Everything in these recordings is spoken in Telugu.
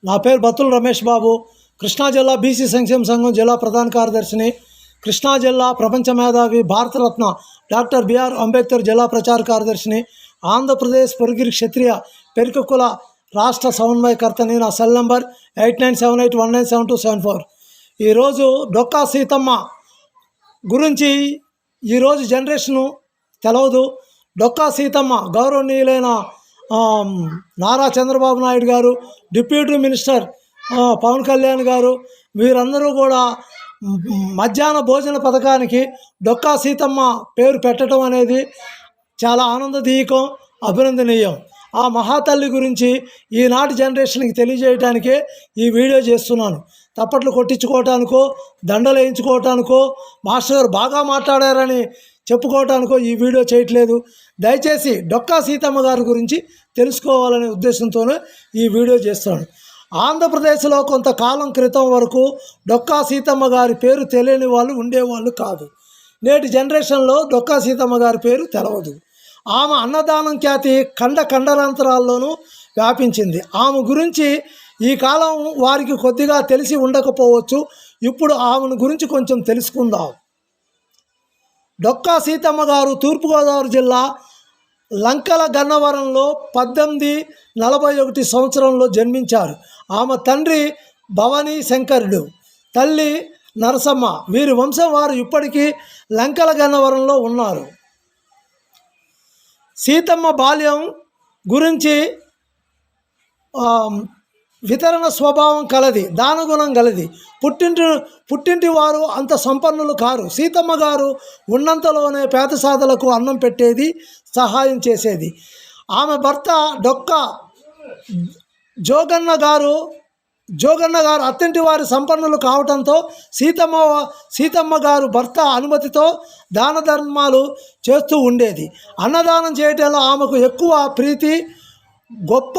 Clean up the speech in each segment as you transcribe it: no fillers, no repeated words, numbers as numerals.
నా పేరు బత్తుల రమేష్ బాబు. కృష్ణా జిల్లా బీసీ సంక్షేమ సంఘం జిల్లా ప్రధాన కార్యదర్శిని. కృష్ణా జిల్లా ప్రపంచ మేధావి భారతరత్న డాక్టర్ బిఆర్ అంబేద్కర్ జిల్లా ప్రచార కార్యదర్శిని. ఆంధ్రప్రదేశ్ పొరుగిరి క్షత్రియ పెరుక కుల రాష్ట్ర సమన్వయకర్తని. నా సెల్ నంబర్ 8978197274. ఈరోజు డొక్కా సీతమ్మ గురించి ఈరోజు జనరేషను తెలవదు. డొక్కా సీతమ్మ గౌరవనీయులైన నారా చంద్రబాబు నాయుడు గారు, డిప్యూటీ మినిస్టర్ పవన్ కళ్యాణ్ గారు, వీరందరూ కూడా మధ్యాహ్న భోజన పథకానికి డొక్కా సీతమ్మ పేరు పెట్టడం అనేది చాలా ఆనందదాయకం, అభినందనీయం. ఆ మహాతల్లి గురించి ఈనాటి జనరేషన్కి తెలియజేయడానికే ఈ వీడియో చేస్తున్నాను. తప్పట్లు కొట్టించుకోవటానికో, దండలు వేయించుకోవటానికో, మాస్టర్ గారు బాగా మాట్లాడారని చెప్పుకోవటానికో ఈ వీడియో చేయట్లేదు. దయచేసి డొక్కా సీతమ్మ గారి గురించి తెలుసుకోవాలనే ఉద్దేశంతోనే ఈ వీడియో చేస్తున్నాను. ఆంధ్రప్రదేశ్లో కొంతకాలం క్రితం వరకు డొక్కా సీతమ్మ గారి పేరు తెలియని వాళ్ళు ఉండేవాళ్ళు కాదు. నేటి జనరేషన్లో డొక్కా సీతమ్మ గారి పేరు తెలవదు. ఆమె అన్నదానం ఖ్యాతి ఖండాంతరాల్లోనూ వ్యాపించింది. ఆమె గురించి ఈ కాలం వారికి కొద్దిగా తెలిసి ఉండకపోవచ్చు. ఇప్పుడు ఆమెను గురించి కొంచెం తెలుసుకుందాం. డొక్కా సీతమ్మ గారు తూర్పుగోదావరి జిల్లా లంకల గన్నవరంలో 1841 సంవత్సరంలో జన్మించారు. ఆమె తండ్రి భవానీ శంకరుడు, తల్లి నరసమ్మ. వీరి వంశం వారు ఇప్పటికీ లంకల గన్నవరంలో ఉన్నారు. సీతమ్మ బాల్యం గురించి వితరణ స్వభావం కలది, దానగుణం కలది. పుట్టింటి వారు అంత సంపన్నులు కారు. సీతమ్మ గారు ఉన్నంతలోనే పేదసాదలకు అన్నం పెట్టేది, సహాయం చేసేది. ఆమె భర్త డొక్కా జోగన్న గారు అత్తింటి వారి సంపన్నులు కావడంతో సీతమ్మ గారు భర్త అనుమతితో దాన ధర్మాలు చేస్తూ ఉండేది. అన్నదానం చేయటంలో ఆమెకు ఎక్కువ ప్రీతి. గొప్ప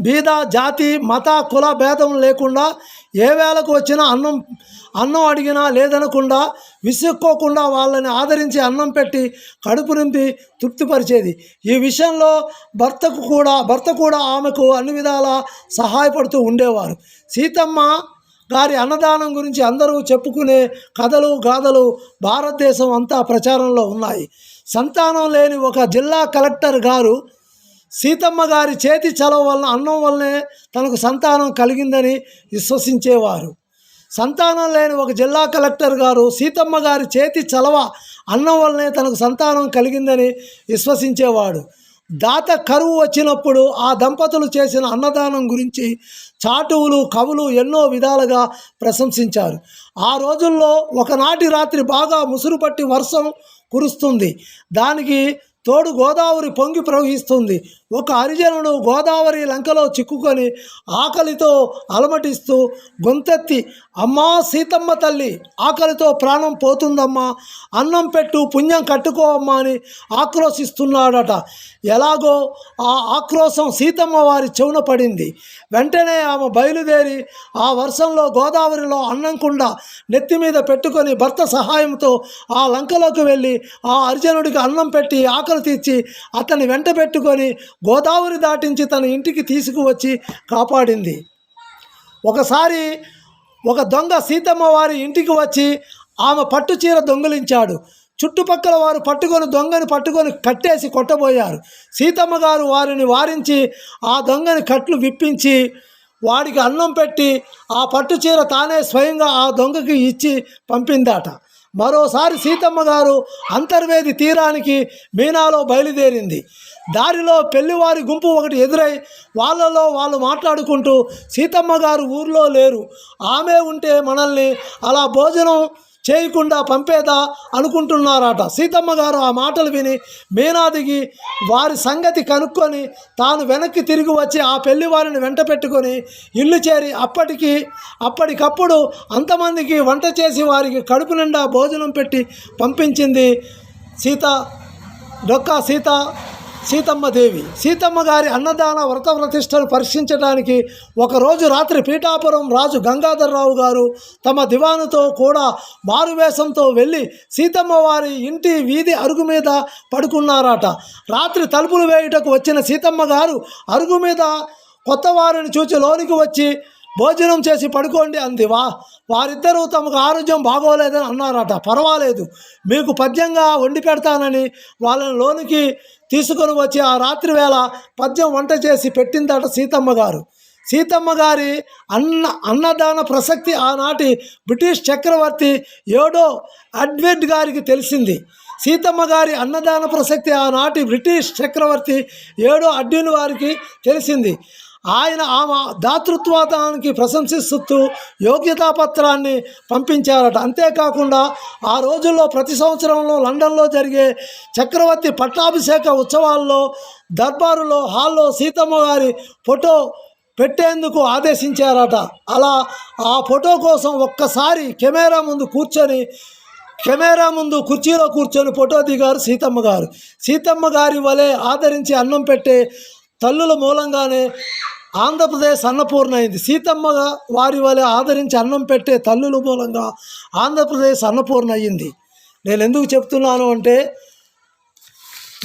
బీద జాతి మత కుల భేదం లేకుండా ఏ వేళకు వచ్చినా అన్నం అడిగినా లేదనకుండా విసుక్కోకుండా వాళ్ళని ఆదరించి అన్నం పెట్టి కడుపు నింపి తృప్తిపరిచేది. ఈ విషయంలో భర్త కూడా ఆమెకు అన్ని విధాలా సహాయపడుతూ ఉండేవారు. సీతమ్మ గారి అన్నదానం గురించి అందరూ చెప్పుకునే కథలు గాథలు భారతదేశం అంతా ప్రచారంలో ఉన్నాయి. సంతానం లేని ఒక జిల్లా కలెక్టర్ గారు సీతమ్మ గారి చేతి చలవ వలన అన్నం వల్లనే తనకు సంతానం కలిగిందని విశ్వసించేవారు. సంతానం లేని ఒక జిల్లా కలెక్టర్ గారు సీతమ్మ గారి చేతి చలవ అన్నం వల్లనే తనకు సంతానం కలిగిందని విశ్వసించేవాడు. దాత కరువు వచ్చినప్పుడు ఆ దంపతులు చేసిన అన్నదానం గురించి చాటువులు కవులు ఎన్నో విధాలుగా ప్రశంసించారు. ఆ రోజుల్లో ఒకనాటి రాత్రి బాగా ముసురు పట్టి వర్షం కురుస్తుంది. దానికి తోడు గోదావరి పొంగి ప్రవహిస్తుంది. ఒక హరిజనుడు గోదావరి లంకలో చిక్కుకొని ఆకలితో అలమటిస్తూ గొంతెత్తి, అమ్మా సీతమ్మ తల్లి, ఆకలితో ప్రాణం పోతుందమ్మా, అన్నం పెట్టు, పుణ్యం కట్టుకోవమ్మా అని ఆక్రోశిస్తున్నాడట. ఎలాగో ఆ ఆక్రోశం సీతమ్మ వారి చెవున పడింది. వెంటనే ఆమె బయలుదేరి ఆ వర్షంలో గోదావరిలో అన్నం కుండ నెత్తి మీద పెట్టుకొని భర్త సహాయంతో ఆ లంకలోకి వెళ్ళి ఆ హరిజనుడికి అన్నం పెట్టి ఆకలి తీర్చి అతన్ని వెంట పెట్టుకొని గోదావరి దాటించి తన ఇంటికి తీసుకువచ్చి కాపాడింది. ఒకసారి ఒక దొంగ సీతమ్మ వారి ఇంటికి వచ్చి ఆమె పట్టు చీర దొంగిలించాడు. చుట్టుపక్కల వారు దొంగని పట్టుకొని కట్టేసి కొట్టబోయారు. సీతమ్మ గారు వారిని వారించి ఆ దొంగని కట్లు విప్పించి వాడికి అన్నం పెట్టి ఆ పట్టు చీర తానే స్వయంగా ఆ దొంగకి ఇచ్చి పంపిందట. మరోసారి సీతమ్మ గారు అంతర్వేది తీరానికి మీనాలో బయలుదేరింది. దారిలో పెళ్లివారి గుంపు ఒకటి ఎదురై వాళ్ళలో వాళ్ళు మాట్లాడుకుంటూ, సీతమ్మ గారు ఊర్లో లేరు, ఆమె ఉంటే మనల్ని అలా భోజనం చేయకుండా పంపేదా అనుకుంటున్నారట. సీతమ్మ గారు ఆ మాటలు విని మీనా దిగి వారి సంగతి కనుక్కొని తాను వెనక్కి తిరిగి వచ్చి ఆ పెళ్లివారిని వెంట పెట్టుకొని ఇల్లు చేరి అప్పటికప్పుడు అంతమందికి వంట చేసి వారికి కడుపు నిండా భోజనం పెట్టి పంపించింది డొక్కా సీతమ్మదేవి. సీతమ్మ గారి అన్నదాన వ్రత ప్రతిష్టను పరీక్షించడానికి ఒకరోజు రాత్రి పీఠాపురం రాజు గంగాధర్రావు గారు తమ దివానుతో కూడా మారువేషంతో వెళ్ళి సీతమ్మ వారి ఇంటి వీధి అరుగు మీద పడుకున్నారట. రాత్రి తలుపులు వేయుటకు వచ్చిన సీతమ్మ గారు అరుగు మీద కొత్త వారిని చూచి లోనికి వచ్చి భోజనం చేసి పడుకోండి అంది. వారిద్దరూ తమకు ఆరోగ్యం బాగోలేదని అన్నారట. పర్వాలేదు, మీకు పద్యంగా వండి పెడతానని వాళ్ళని లోనికి తీసుకొని వచ్చి ఆ రాత్రి వేళ పద్యం వంట చేసి పెట్టిందట సీతమ్మ గారు. సీతమ్మ గారి అన్నదాన ప్రసక్తి ఆనాటి బ్రిటిష్ చక్రవర్తి ఏడో ఎడ్వర్డ్ గారికి తెలిసింది. సీతమ్మ గారి అన్నదాన ప్రసక్తి ఆనాటి బ్రిటిష్ చక్రవర్తి ఏడో ఎడ్వర్డ్ వారికి తెలిసింది. ఆయన ఆమె దాతృత్వానికి ప్రశంసిస్తూ యోగ్యతాపత్రాన్ని పంపించారట. అంతేకాకుండా ఆ రోజుల్లో ప్రతి సంవత్సరంలో లండన్లో జరిగే చక్రవర్తి పట్టాభిషేక ఉత్సవాల్లో దర్బారులో హాల్లో సీతమ్మ గారి ఫోటో పెట్టేందుకు ఆదేశించారట. అలా ఆ ఫోటో కోసం ఒక్కసారి కెమెరా ముందు కుర్చీలో కూర్చొని ఫోటో దిగారు సీతమ్మ గారు. సీతమ్మ గారి వలె ఆదరించి అన్నం పెట్టే తల్లుల మూలంగానే ఆంధ్రప్రదేశ్ అన్నపూర్ణ అయింది. సీతమ్మ వారి వలె ఆదరించి అన్నం పెట్టే తల్లుల మూలంగా ఆంధ్రప్రదేశ్ అన్నపూర్ణ అయ్యింది. నేను ఎందుకు చెప్తున్నాను అంటే,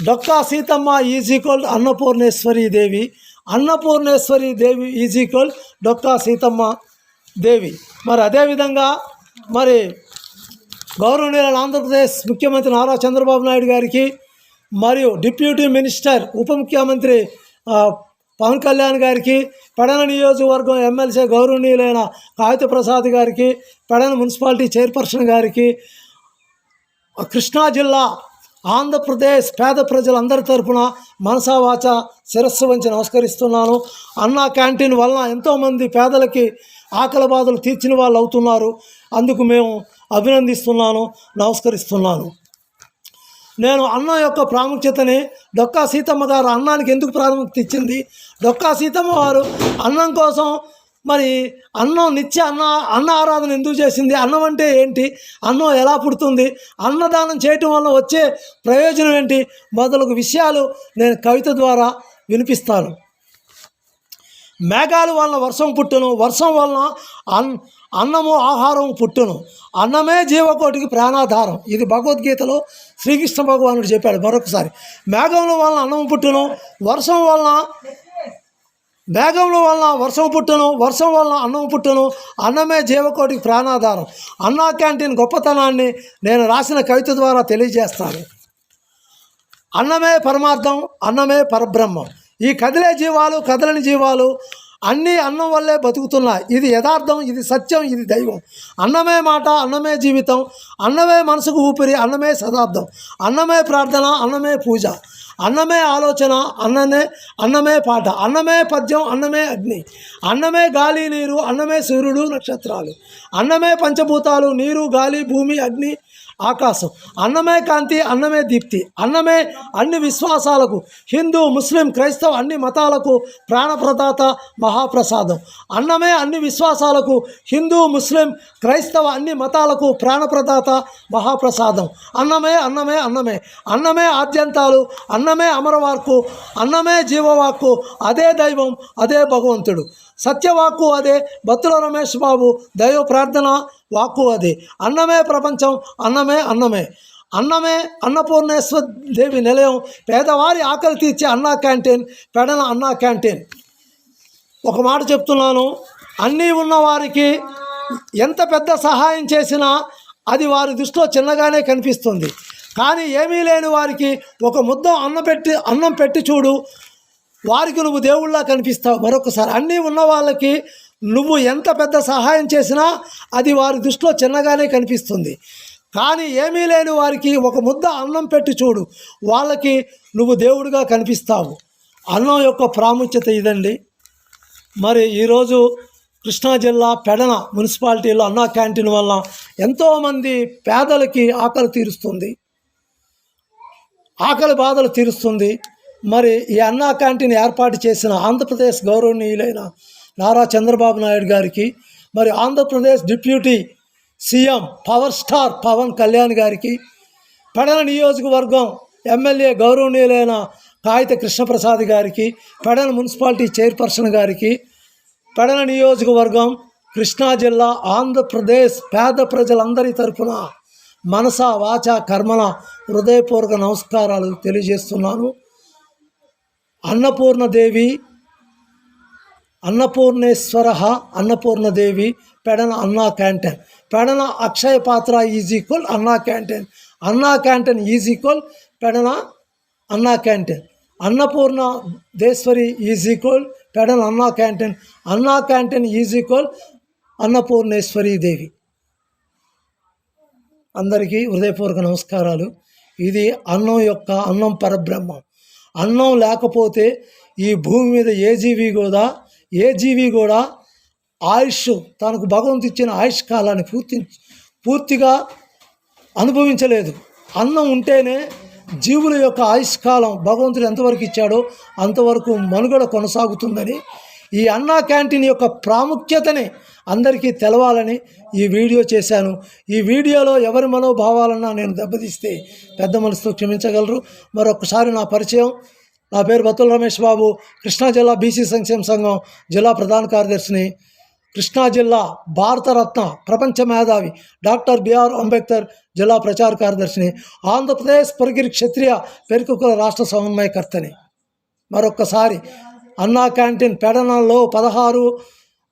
Dokka Seethamma is equal Annapurneshwari Devi, Annapurneshwari Devi is equal Dokka Seethamma Devi. మరి అదేవిధంగా మరి గౌరవనీయుల ఆంధ్రప్రదేశ్ ముఖ్యమంత్రి నారా చంద్రబాబు నాయుడు గారికి మరియు డిప్యూటీ మినిస్టర్ ఉప ముఖ్యమంత్రి పవన్ కళ్యాణ్ గారికి, పెడన నియోజకవర్గం ఎమ్మెల్సీ గౌరవనీయులైన కాగిత ప్రసాద్ గారికి, పెడన మున్సిపాలిటీ చైర్పర్సన్ గారికి, కృష్ణా జిల్లా ఆంధ్రప్రదేశ్ పేద ప్రజలందరి తరఫున మనసా వాచ శిరస్సు వంచి నమస్కరిస్తున్నాను. అన్నా క్యాంటీన్ వలన ఎంతోమంది పేదలకి ఆకలి బాధలు తీర్చిన వాళ్ళు అవుతున్నారు. అందుకు మేము అభినందిస్తున్నాను, నమస్కరిస్తున్నాను. నేను అన్నం యొక్క ప్రాముఖ్యతని డొక్కా సీతమ్మ గారు అన్నానికి ఎందుకు ప్రాముఖ్యత ఇచ్చింది, డొక్కా సీతమ్మ వారు అన్నం కోసం మరి అన్నం నిత్య అన్న ఆరాధన ఎందుకు చేసింది, అన్నం అంటే ఏంటి, అన్నం ఎలా పుడుతుంది, అన్నదానం చేయటం వల్ల వచ్చే ప్రయోజనం ఏంటి మొదలగు విషయాలు నేను కవిత ద్వారా వినిపిస్తాను. మేఘాల వలన వర్షం పుట్టును, వర్షం వలన అన్నము ఆహారం పుట్టును, అన్నమే జీవకోటికి ప్రాణాధారం. ఇది భగవద్గీతలో శ్రీకృష్ణ భగవానుడు చెప్పాడు. మరొకసారి, మేఘముల వలన అన్నం పుట్టును, మేఘముల వలన వర్షం పుట్టును, వర్షం వలన అన్నం పుట్టును, అన్నమే జీవకోటికి ప్రాణాధారం. అన్నా క్యాంటీన్ గొప్పతనాన్ని నేను రాసిన కవిత ద్వారా తెలియజేస్తాను. అన్నమే పరమార్థం, అన్నమే పరబ్రహ్మం. ఈ కదిలే జీవాలు, కదలని జీవాలు అన్నీ అన్నం వల్లే బతుకుతున్నాయి. ఇది యథార్థం, ఇది సత్యం, ఇది దైవం. అన్నమే మాట, అన్నమే జీవితం, అన్నమే మనసుకు ఊపిరి, అన్నమే సదార్థం, అన్నమే ప్రార్థన, అన్నమే పూజ, అన్నమే ఆలోచన, అన్నమే పాట, అన్నమే పద్యం, అన్నమే అగ్ని, అన్నమే గాలి నీరు, అన్నమే సూర్యుడు నక్షత్రాలు, అన్నమే పంచభూతాలు నీరు గాలి భూమి అగ్ని ఆకాశం, అన్నమే కాంతి, అన్నమే దీప్తి, అన్నమే అన్ని విశ్వాసాలకు హిందూ ముస్లిం క్రైస్తవ అన్ని మతాలకు ప్రాణప్రదాత మహాప్రసాదం, అన్నమే అన్ని విశ్వాసాలకు హిందూ ముస్లిం క్రైస్తవ అన్ని మతాలకు ప్రాణప్రదాత మహాప్రసాదం, అన్నమే అన్నమే అన్నమే, అన్నమే ఆద్యంతాలు, అన్నమే అమరవాక్కు, అన్నమే జీవవాక్కు, అదే దైవం, అదే భగవంతుడు. సత్యవాక్కు అదే, బత్తుల రమేష్ బాబు దైవ ప్రార్థన వాక్కు అదే. అన్నమే ప్రపంచం, అన్నమే అన్నమే అన్నపూర్ణేశ్వర దేవి నిలయం, పేదవారి ఆకలి తీర్చే అన్నా క్యాంటీన్, పెడన అన్నా క్యాంటీన్. ఒక మాట చెప్తున్నాను, అన్నీ ఉన్నవారికి ఎంత పెద్ద సహాయం చేసినా అది వారి దృష్టిలో చిన్నగానే కనిపిస్తుంది. కానీ ఏమీ లేని వారికి ఒక ముద్ద అన్నం పెట్టి చూడు, వారికి నువ్వు దేవుళ్ళలా కనిపిస్తావు. మరొకసారి, అన్నీ ఉన్న వాళ్ళకి నువ్వు ఎంత పెద్ద సహాయం చేసినా అది వారి దృష్టిలో చిన్నగానే కనిపిస్తుంది. కానీ ఏమీ లేని వారికి ఒక ముద్ద అన్నం పెట్టి చూడు, వాళ్ళకి నువ్వు దేవుడిగా కనిపిస్తావు. అన్నం యొక్క ప్రాముఖ్యత ఇదండి. మరి ఈరోజు కృష్ణా జిల్లా పెడన మున్సిపాలిటీలో అన్నా క్యాంటీన్ వల్ల ఎంతోమంది పేదలకి ఆకలి బాధలు తీరుస్తుంది. మరి ఈ అన్నా క్యాంటీన్ ఏర్పాటు చేసిన ఆంధ్రప్రదేశ్ గౌరవనీయులైన నారా చంద్రబాబు నాయుడు గారికి, మరి Andhra Pradesh deputy CM power star Pawan Kalyan గారికి, పెడన నియోజకవర్గం ఎమ్మెల్యే గౌరవనీయులైన కాగిత కృష్ణప్రసాద్ గారికి, పెడన మున్సిపాలిటీ చైర్పర్సన్ గారికి, పెడన నియోజకవర్గం కృష్ణా జిల్లా ఆంధ్రప్రదేశ్ పేద ప్రజలందరి తరఫున మనస వాచ కర్మల హృదయపూర్వక నమస్కారాలు తెలియజేస్తున్నాను. Annapurna Devi Annapurneshwara Annapurna Devi Pedana Anna canteen. Pedana Akshaya Patra is equal Anna canteen. Anna canteen is equal Pedana Anna canteen. Annapurneshwari is equal Pedana Anna canteen. Anna canteen is equal Annapurneshwari Devi. అందరికీ హృదయపూర్వక నమస్కారాలు. ఇది అన్నం పరబ్రహ్మం. అన్నం లేకపోతే ఈ భూమి మీద ఏ జీవి కూడా ఆయుష్ తనకు భగవంతు ఇచ్చిన ఆయుష్ కాలాన్ని పూర్తిగా అనుభవించలేదు. అన్నం ఉంటేనే జీవుల యొక్క ఆయుష్ కాలం భగవంతుడు ఎంతవరకు ఇచ్చాడో అంతవరకు మనుగడ కొనసాగుతుందని, ఈ అన్నా క్యాంటీన్ యొక్క ప్రాముఖ్యతని అందరికీ తెలవాలని ఈ వీడియో చేశాను. ఈ వీడియోలో ఎవరి మనోభావాలన్నా నేను దెబ్బతీస్తే పెద్ద మనసుతో క్షమించగలరు. మరొకసారి నా పరిచయం. నా పేరు బత్తుల రమేష్ బాబు. కృష్ణా జిల్లా బీసీ సంక్షేమ సంఘం జిల్లా ప్రధాన కార్యదర్శిని. కృష్ణా జిల్లా భారతరత్న ప్రపంచ మేధావి డాక్టర్ బిఆర్ అంబేద్కర్ జిల్లా ప్రచార కార్యదర్శిని. ఆంధ్రప్రదేశ్ పొరిగిరి క్షత్రియ పెరుకుల రాష్ట్ర సమన్వయకర్తని. మరొక్కసారి అన్నా క్యాంటీన్ పెడనలో 16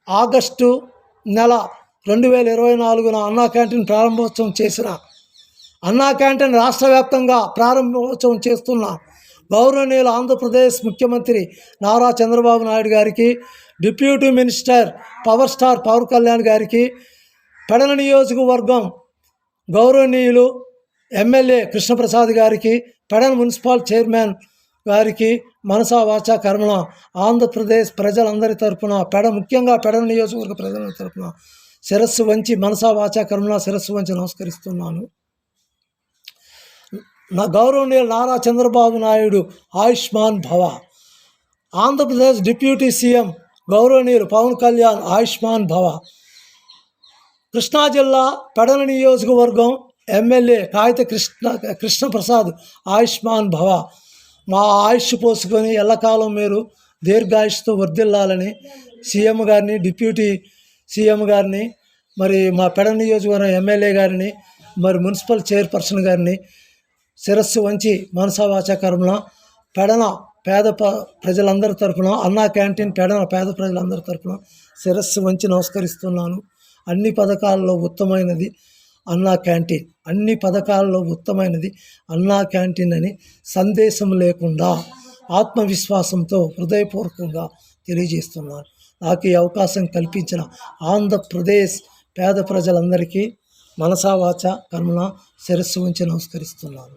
ఆగస్టు 2024 అన్నా క్యాంటీన్ ప్రారంభోత్సవం చేసిన, అన్నా క్యాంటీన్ రాష్ట్ర వ్యాప్తంగా ప్రారంభోత్సవం చేస్తున్న గౌరవనీయులు ఆంధ్రప్రదేశ్ ముఖ్యమంత్రి నారా చంద్రబాబు నాయుడు గారికి, deputy minister power star Pawan Kalyan గారికి, పెడన నియోజకవర్గం గౌరవనీయులు ఎమ్మెల్యే కృష్ణప్రసాద్ గారికి, పెడన మున్సిపల్ చైర్మన్ గారికి మనసా వాచా కర్మణ ఆంధ్రప్రదేశ్ ప్రజలందరి తరపున ముఖ్యంగా పెడన నియోజకవర్గ ప్రజల తరపున శిరస్సు వంచి మనసా వాచా కర్మణ శిరస్సు వంచి నమస్కరిస్తున్నాను. నా గౌరవనీయులు నారా చంద్రబాబు నాయుడు ఆయుష్మాన్ భవ. ఆంధ్రప్రదేశ్ డిప్యూటీ సీఎం గౌరవనీయులు పవన్ కళ్యాణ్ ఆయుష్మాన్ భవ. కృష్ణా జిల్లా పెడన నియోజకవర్గం ఎమ్మెల్యే కాగిత కృష్ణప్రసాద్ ఆయుష్మాన్ భవ. మా ఆయుష్ పోసుకొని ఎల్లకాలం మీరు దీర్ఘాయుష్తో వర్ధిల్లాలని సీఎం గారిని, డిప్యూటీ సీఎం గారిని, మరి మా పెడన నియోజకవర్గం ఎమ్మెల్యే గారిని, మరి మున్సిపల్ చైర్పర్సన్ గారిని శిరస్సు వంచి మనసా వాచా కర్మణ పెడన పేద ప్రజలందరి తరపున, అన్నా క్యాంటీన్ పెడన పేద ప్రజలందరి తరపున శిరస్సు వంచి నమస్కరిస్తున్నాను. అన్ని పథకాల్లో ఉత్తమైనది అన్నా క్యాంటీన్. అన్ని పథకాల్లో ఉత్తమైనది అన్నా క్యాంటీన్ అని సందేశం లేకుండా ఆత్మవిశ్వాసంతో హృదయపూర్వకంగా తెలియజేస్తున్నాను. నాకు ఈ అవకాశం కల్పించిన ఆంధ్రప్రదేశ్ పేద ప్రజలందరికీ మనసా వాచా కర్మణ శిరస్సు ఉంచి నమస్కరిస్తున్నాను.